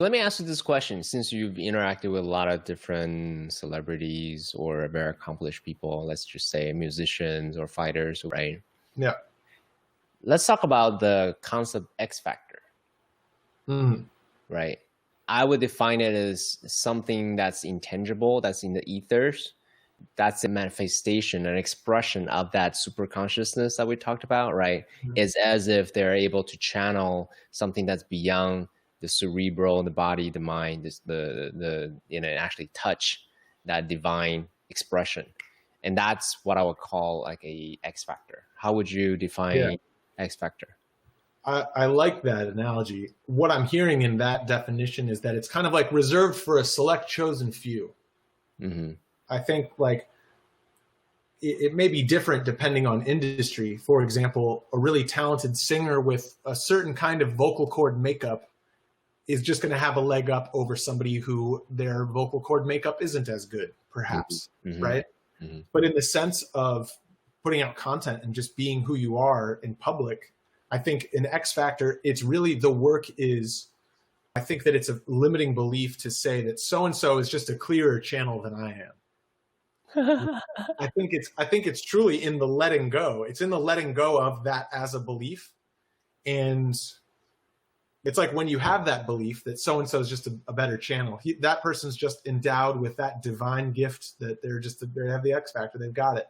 Let me ask you this question. Since you've interacted with a lot of different celebrities or very accomplished people, let's just say musicians or fighters, right? Yeah. Let's talk about the concept X factor, Mm. right? I would define it as something that's intangible, that's in the ethers. That's a manifestation, an expression of that super consciousness that we talked about, right? It's as if they're able to channel something that's beyond the cerebral, the body, the mind, actually touch that divine expression. And that's what I would call like a X factor. How would you Yeah. define X factor? I like that analogy. What I'm hearing in that definition is that it's kind of like reserved for a select chosen few. Mm-hmm. I think like it may be different depending on industry. For example, a really talented singer with a certain kind of vocal cord makeup is just going to have a leg up over somebody who their vocal cord makeup isn't as good, perhaps, Mm-hmm. right? Mm-hmm. But in the sense of putting out content and just being who you are in public, I think in X Factor, it's really the work is, I think that it's a limiting belief to say that so-and-so is just a clearer channel than I am. I think it's truly in the letting go. It's in the letting go of that as a belief. And it's like when you have that belief that so-and-so is just a better channel, that person's just endowed with that divine gift that they have the X factor. They've got it,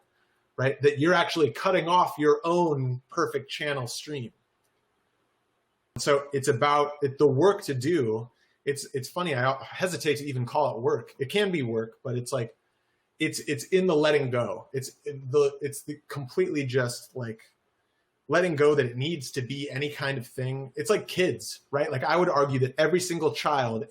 right? That you're actually cutting off your own perfect channel stream. So it's about the work to do. It's funny. I hesitate to even call it work. It can be work, but it's like, it's in the letting go. It's the completely just like letting go that it needs to be any kind of thing. It's like kids, right? Like I would argue that every single child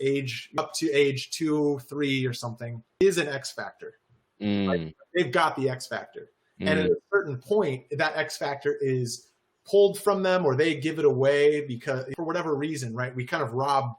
up to age 2, 3 or something is an X factor. Right? They've got the X factor. And at a certain point, that X factor is pulled from them or they give it away because for whatever reason, right? We kind of rob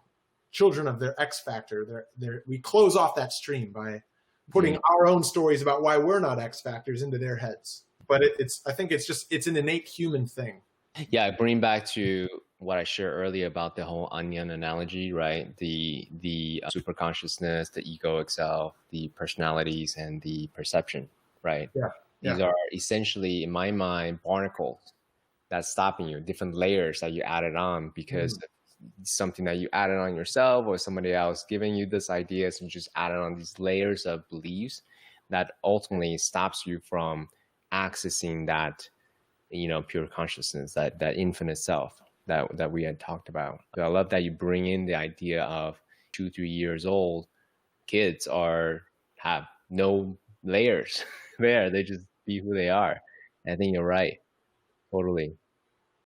children of their X factor. We close off that stream by putting our own stories about why we're not X factors into their heads. But I think it's an innate human thing. Yeah, bring back to what I shared earlier about the whole onion analogy, right? The super consciousness, the egoic self, the personalities, and the perception, right? Yeah. These are essentially, in my mind, barnacles that's stopping you, different layers that you added on because something that you added on yourself or somebody else giving you this ideas and just added on these layers of beliefs that ultimately stops you from accessing that pure consciousness, that infinite self that we had talked about. So I love that you bring in the idea of 2-3 years old kids have no layers there. They just be who they are. I think you're right. Totally.